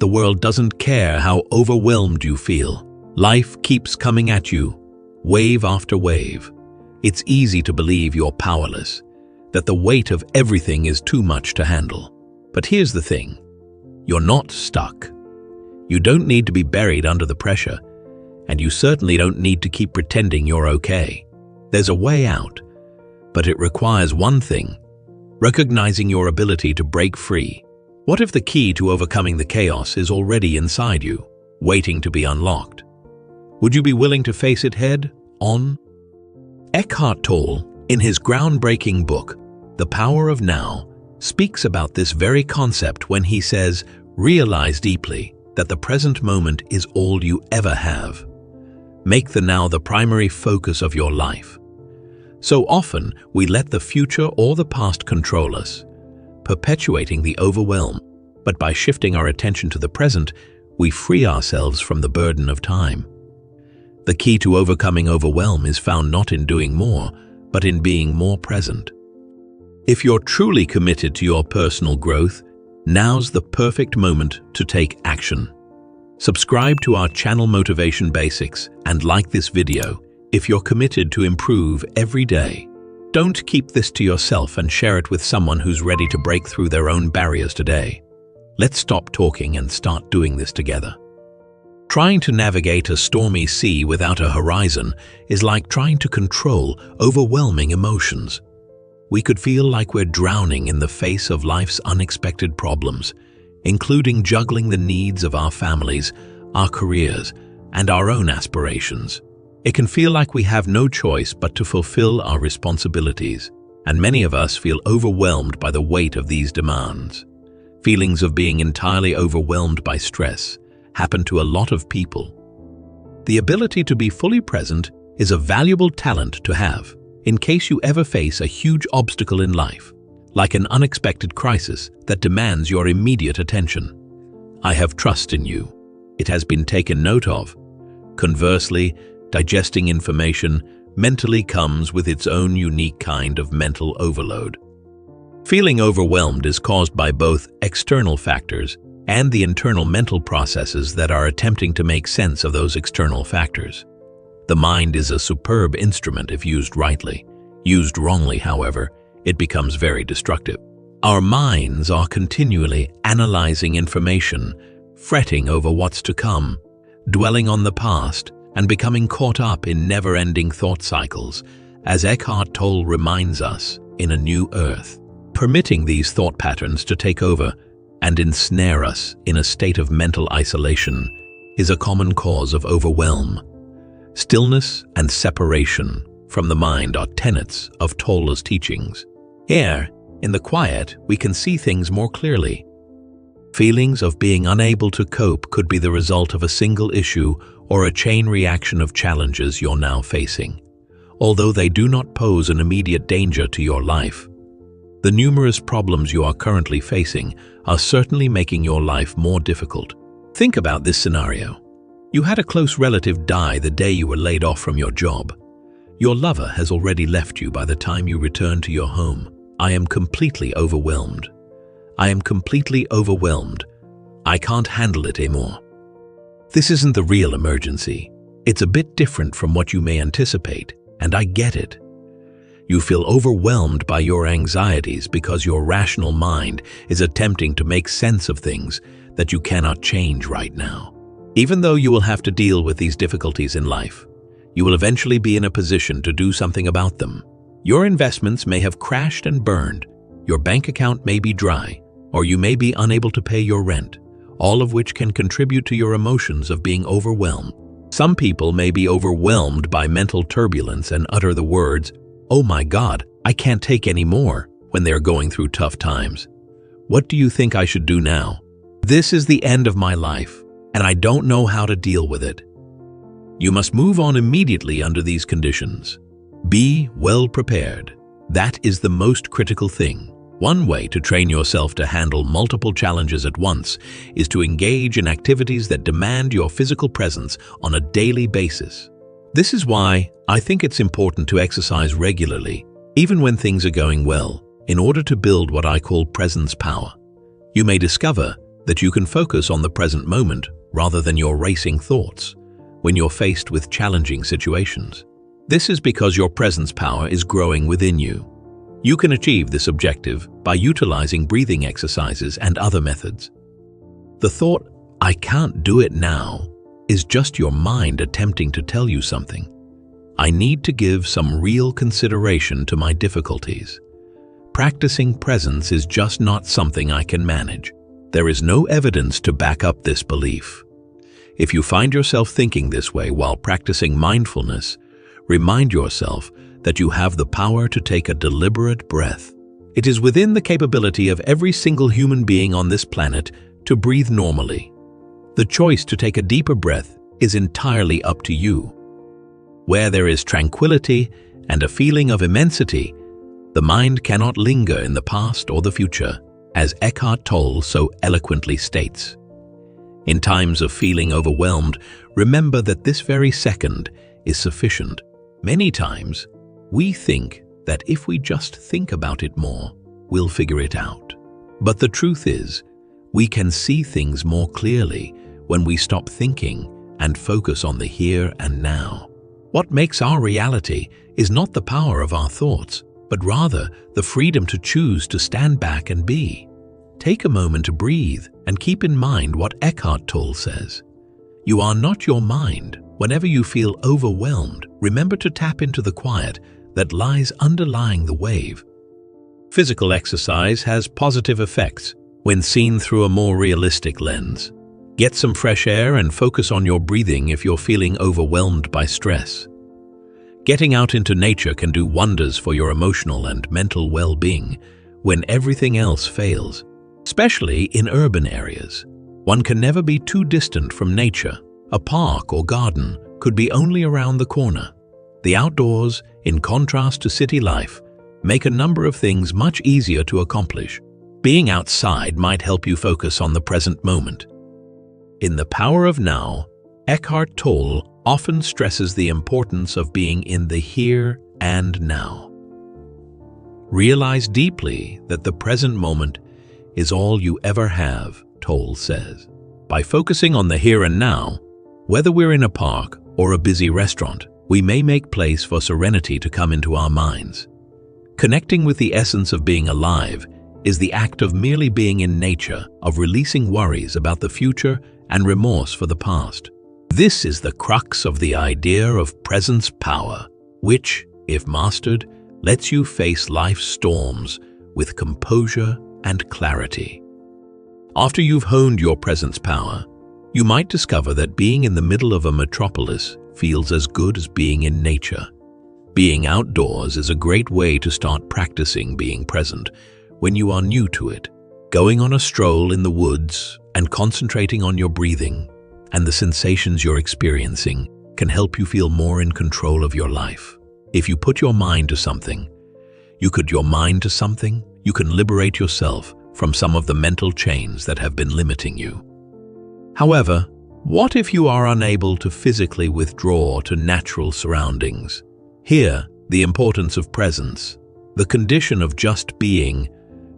the world doesn't care how overwhelmed you feel. Life keeps coming at you, wave after wave. It's easy to believe you're powerless, that the weight of everything is too much to handle. But here's the thing. You're not stuck. You don't need to be buried under the pressure, and you certainly don't need to keep pretending you're okay. There's a way out, but it requires one thing: recognizing your ability to break free. What if the key to overcoming the chaos is already inside you, waiting to be unlocked? Would you be willing to face it head on? Eckhart Tolle, in his groundbreaking book, The Power of Now, speaks about this very concept when he says, realize deeply that the present moment is all you ever have. Make the now the primary focus of your life. So often, we let the future or the past control us, perpetuating the overwhelm. But by shifting our attention to the present, we free ourselves from the burden of time. The key to overcoming overwhelm is found not in doing more, but in being more present. If you're truly committed to your personal growth, now's the perfect moment to take action. Subscribe to our channel Motivation Basics and like this video if you're committed to improve every day. Don't keep this to yourself and share it with someone who's ready to break through their own barriers today. Let's stop talking and start doing this together. Trying to navigate a stormy sea without a horizon is like trying to control overwhelming emotions. We could feel like we're drowning in the face of life's unexpected problems, including juggling the needs of our families, our careers, and our own aspirations. It can feel like we have no choice but to fulfill our responsibilities, and many of us feel overwhelmed by the weight of these demands. Feelings of being entirely overwhelmed by stress happen to a lot of people. The ability to be fully present is a valuable talent to have in case you ever face a huge obstacle in life, like an unexpected crisis that demands your immediate attention. I have trust in you. It has been taken note of. Conversely, digesting information mentally comes with its own unique kind of mental overload. Feeling overwhelmed is caused by both external factors and the internal mental processes that are attempting to make sense of those external factors. The mind is a superb instrument if used rightly. Used wrongly, however, it becomes very destructive. Our minds are continually analyzing information, fretting over what's to come, dwelling on the past, and becoming caught up in never-ending thought cycles, as Eckhart Tolle reminds us, in A New Earth. Permitting these thought patterns to take over and ensnare us in a state of mental isolation is a common cause of overwhelm. Stillness and separation from the mind are tenets of Tolle's teachings. Here, in the quiet, we can see things more clearly. Feelings of being unable to cope could be the result of a single issue or a chain reaction of challenges you're now facing. Although they do not pose an immediate danger to your life, the numerous problems you are currently facing are certainly making your life more difficult. Think about this scenario. You had a close relative die the day you were laid off from your job. Your lover has already left you by the time you return to your home. I am completely overwhelmed. I am completely overwhelmed. I can't handle it anymore. This isn't the real emergency. It's a bit different from what you may anticipate, and I get it. You feel overwhelmed by your anxieties because your rational mind is attempting to make sense of things that you cannot change right now. Even though you will have to deal with these difficulties in life, you will eventually be in a position to do something about them. Your investments may have crashed and burned, your bank account may be dry, or you may be unable to pay your rent, all of which can contribute to your emotions of being overwhelmed. Some people may be overwhelmed by mental turbulence and utter the words, "Oh my God, I can't take any more," when they're going through tough times. What do you think I should do now? This is the end of my life, and I don't know how to deal with it. You must move on immediately under these conditions. Be well prepared. That is the most critical thing. One way to train yourself to handle multiple challenges at once is to engage in activities that demand your physical presence on a daily basis. This is why I think it's important to exercise regularly, even when things are going well, in order to build what I call presence power. You may discover that you can focus on the present moment rather than your racing thoughts when you're faced with challenging situations. This is because your presence power is growing within you. You can achieve this objective by utilizing breathing exercises and other methods. The thought, "I can't do it now," is just your mind attempting to tell you something. I need to give some real consideration to my difficulties. Practicing presence is just not something I can manage. There is no evidence to back up this belief. If you find yourself thinking this way while practicing mindfulness, remind yourself that you have the power to take a deliberate breath. It is within the capability of every single human being on this planet to breathe normally. The choice to take a deeper breath is entirely up to you. Where there is tranquility and a feeling of immensity, the mind cannot linger in the past or the future, as Eckhart Tolle so eloquently states. In times of feeling overwhelmed, remember that this very second is sufficient. Many times, we think that if we just think about it more, we'll figure it out. But the truth is, we can see things more clearly when we stop thinking and focus on the here and now. What makes our reality is not the power of our thoughts, but rather the freedom to choose to stand back and be. Take a moment to breathe and keep in mind what Eckhart Tolle says. You are not your mind. Whenever you feel overwhelmed, remember to tap into the quiet that lies underlying the wave. Physical exercise has positive effects when seen through a more realistic lens. Get some fresh air and focus on your breathing if you're feeling overwhelmed by stress. Getting out into nature can do wonders for your emotional and mental well-being when everything else fails, especially in urban areas. One can never be too distant from nature. A park or garden could be only around the corner. The outdoors, in contrast to city life, make a number of things much easier to accomplish. Being outside might help you focus on the present moment. In The Power of Now, Eckhart Tolle often stresses the importance of being in the here and now. Realize deeply that the present moment is all you ever have, Tolle says. By focusing on the here and now, whether we're in a park or a busy restaurant, we may make place for serenity to come into our minds. Connecting with the essence of being alive is the act of merely being in nature, of releasing worries about the future and remorse for the past. This is the crux of the idea of presence power, which, if mastered, lets you face life's storms with composure and clarity. After you've honed your presence power, you might discover that being in the middle of a metropolis feels as good as being in nature. Being outdoors is a great way to start practicing being present when you are new to it. Going on a stroll in the woods and concentrating on your breathing and the sensations you're experiencing can help you feel more in control of your life. If you put your mind to something, you can liberate yourself from some of the mental chains that have been limiting you. However, what if you are unable to physically withdraw to natural surroundings? Here, the importance of presence, the condition of just being,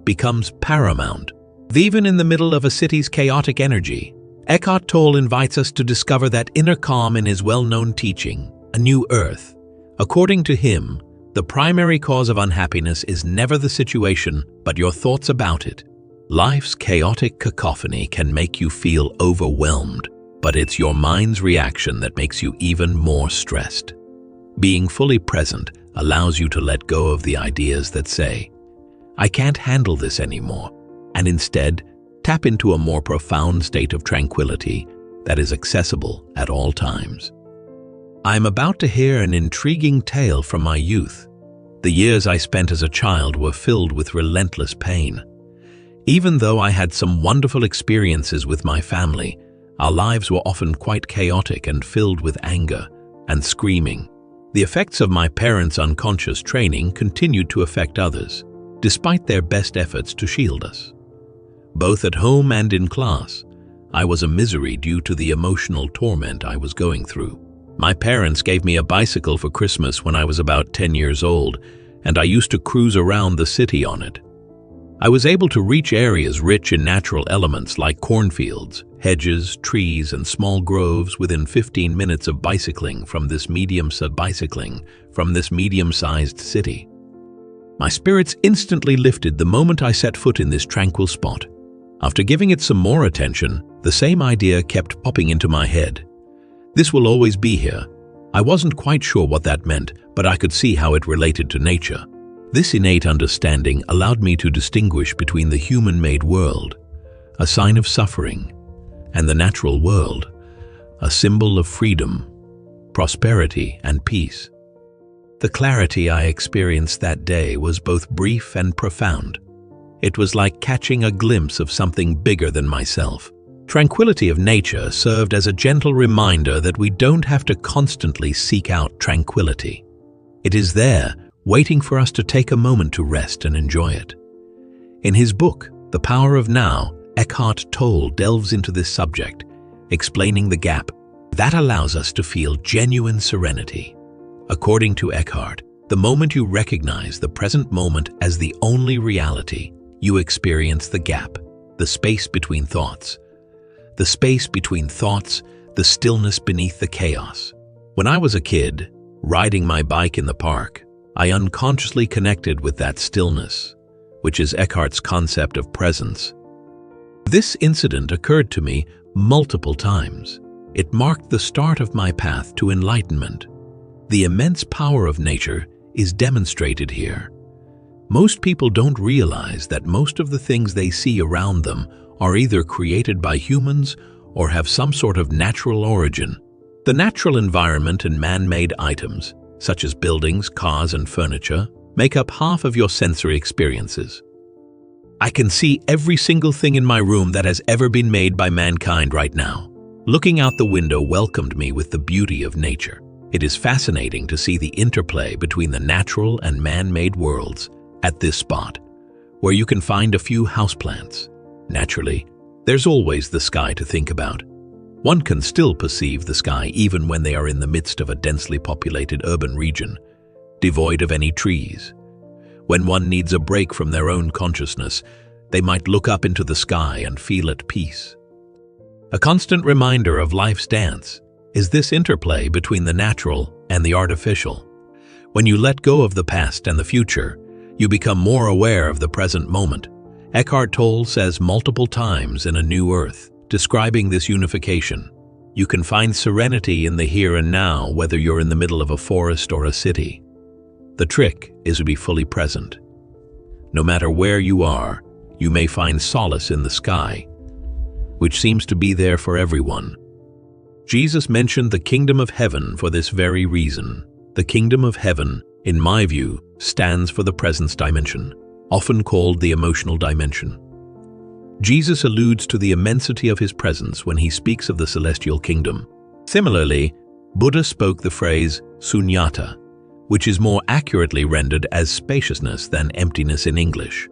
becomes paramount. Even in the middle of a city's chaotic energy, Eckhart Tolle invites us to discover that inner calm in his well-known teaching, A New Earth. According to him, the primary cause of unhappiness is never the situation, but your thoughts about it. Life's chaotic cacophony can make you feel overwhelmed, but it's your mind's reaction that makes you even more stressed. Being fully present allows you to let go of the ideas that say, "I can't handle this anymore," and instead tap into a more profound state of tranquility that is accessible at all times. I am about to hear an intriguing tale from my youth. The years I spent as a child were filled with relentless pain. Even though I had some wonderful experiences with my family, our lives were often quite chaotic and filled with anger and screaming. The effects of my parents' unconscious training continued to affect others, despite their best efforts to shield us. Both at home and in class, I was a misery due to the emotional torment I was going through. My parents gave me a bicycle for Christmas when I was about 10 years old, and I used to cruise around the city on it. I was able to reach areas rich in natural elements like cornfields, hedges, trees, and small groves within 15 minutes of bicycling from this medium-sized city. My spirits instantly lifted the moment I set foot in this tranquil spot. After giving it some more attention, the same idea kept popping into my head. This will always be here. I wasn't quite sure what that meant, but I could see how it related to nature. This innate understanding allowed me to distinguish between the human-made world, a sign of suffering, and the natural world, a symbol of freedom, prosperity, and peace. The clarity I experienced that day was both brief and profound. It was like catching a glimpse of something bigger than myself. Tranquility of nature served as a gentle reminder that we don't have to constantly seek out tranquility. It is there, waiting for us to take a moment to rest and enjoy it. In his book, The Power of Now, Eckhart Tolle delves into this subject, explaining the gap that allows us to feel genuine serenity. According to Eckhart, the moment you recognize the present moment as the only reality, you experience the gap, the space between thoughts. The space between thoughts, the stillness beneath the chaos. When I was a kid, riding my bike in the park, I unconsciously connected with that stillness, which is Eckhart's concept of presence. This incident occurred to me multiple times. It marked the start of my path to enlightenment. The immense power of nature is demonstrated here. Most people don't realize that most of the things they see around them are either created by humans or have some sort of natural origin. The natural environment and man-made items, such as buildings, cars, and furniture, make up half of your sensory experiences. I can see every single thing in my room that has ever been made by mankind right now. Looking out the window welcomed me with the beauty of nature. It is fascinating to see the interplay between the natural and man-made worlds at this spot, where you can find a few houseplants. Naturally, there's always the sky to think about. One can still perceive the sky even when they are in the midst of a densely populated urban region, devoid of any trees. When one needs a break from their own consciousness, they might look up into the sky and feel at peace. A constant reminder of life's dance is this interplay between the natural and the artificial. When you let go of the past and the future, you become more aware of the present moment. Eckhart Tolle says multiple times in A New Earth, describing this unification, you can find serenity in the here and now, whether you're in the middle of a forest or a city. The trick is to be fully present. No matter where you are, you may find solace in the sky, which seems to be there for everyone. Jesus mentioned the kingdom of heaven for this very reason. The kingdom of heaven, in my view, stands for the presence dimension, often called the emotional dimension. Jesus alludes to the immensity of his presence when he speaks of the celestial kingdom. Similarly, Buddha spoke the phrase sunyata, which is more accurately rendered as spaciousness than emptiness in English.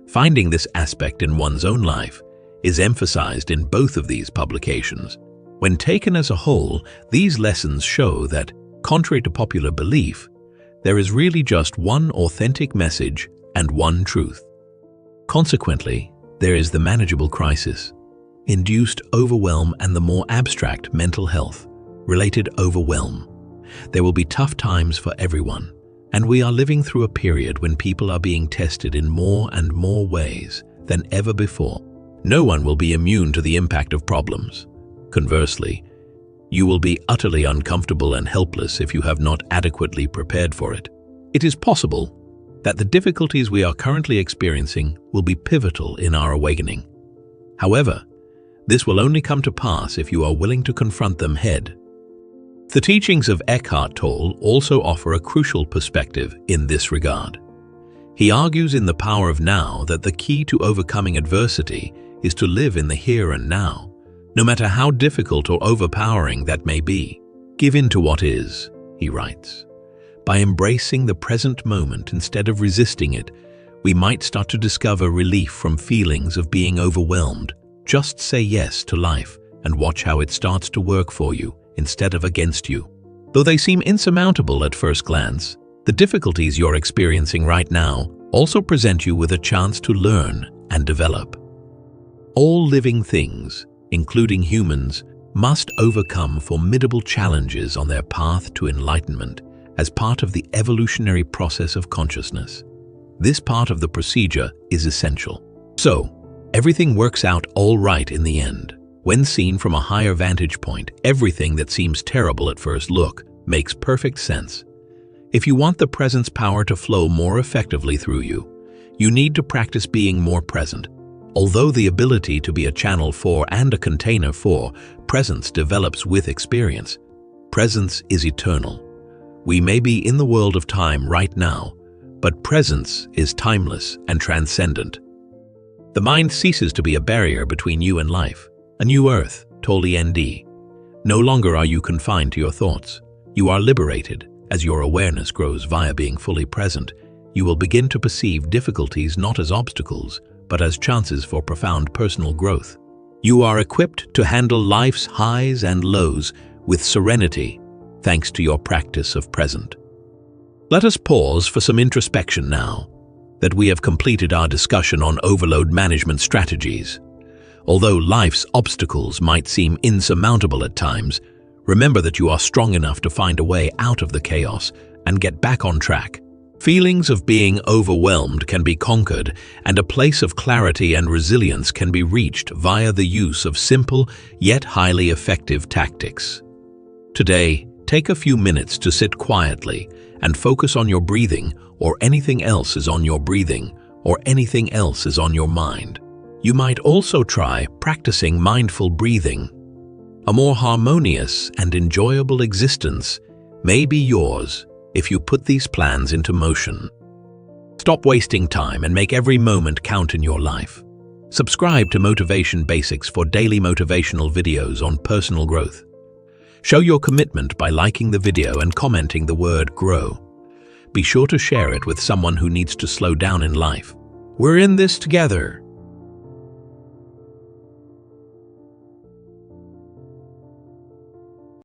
Finding this aspect in one's own life is emphasized in both of these publications. When taken as a whole, these lessons show that, contrary to popular belief, there is really just one authentic message and one truth. Consequently, there is the manageable crisis, induced overwhelm, and the more abstract mental health-related overwhelm. There will be tough times for everyone, and we are living through a period when people are being tested in more and more ways than ever before. No one will be immune to the impact of problems. Conversely, you will be utterly uncomfortable and helpless if you have not adequately prepared for it. It is possible that the difficulties we are currently experiencing will be pivotal in our awakening. However, this will only come to pass if you are willing to confront them head. The teachings of Eckhart Tolle also offer a crucial perspective in this regard. He argues in The Power of Now that the key to overcoming adversity is to live in the here and now, no matter how difficult or overpowering that may be. Give in to what is, he writes. By embracing the present moment instead of resisting it, we might start to discover relief from feelings of being overwhelmed. Just say yes to life and watch how it starts to work for you instead of against you. Though they seem insurmountable at first glance, the difficulties you're experiencing right now also present you with a chance to learn and develop. All living things, including humans, must overcome formidable challenges on their path to enlightenment as part of the evolutionary process of consciousness. This part of the procedure is essential. So, everything works out all right in the end. When seen from a higher vantage point, everything that seems terrible at first look makes perfect sense. If you want the presence power to flow more effectively through you, you need to practice being more present. Although the ability to be a channel for and a container for presence develops with experience, presence is eternal. We may be in the world of time right now, but presence is timeless and transcendent. The mind ceases to be a barrier between you and life. A new earth, Tolle ND. No longer are you confined to your thoughts. You are liberated. As your awareness grows via being fully present, you will begin to perceive difficulties not as obstacles, but as chances for profound personal growth. You are equipped to handle life's highs and lows with serenity, thanks to your practice of present. Let us pause for some introspection now that we have completed our discussion on overload management strategies. Although life's obstacles might seem insurmountable at times, remember that you are strong enough to find a way out of the chaos and get back on track. Feelings of being overwhelmed can be conquered, and a place of clarity and resilience can be reached via the use of simple yet highly effective tactics. Today, take a few minutes to sit quietly and focus on your breathing, or anything else is on your breathing, or anything else is on your mind. You might also try practicing mindful breathing. A more harmonious and enjoyable existence may be yours if you put these plans into motion. Stop wasting time and make every moment count in your life. Subscribe to Motivation Basics for daily motivational videos on personal growth. Show your commitment by liking the video and commenting the word GROW. Be sure to share it with someone who needs to slow down in life. We're in this together.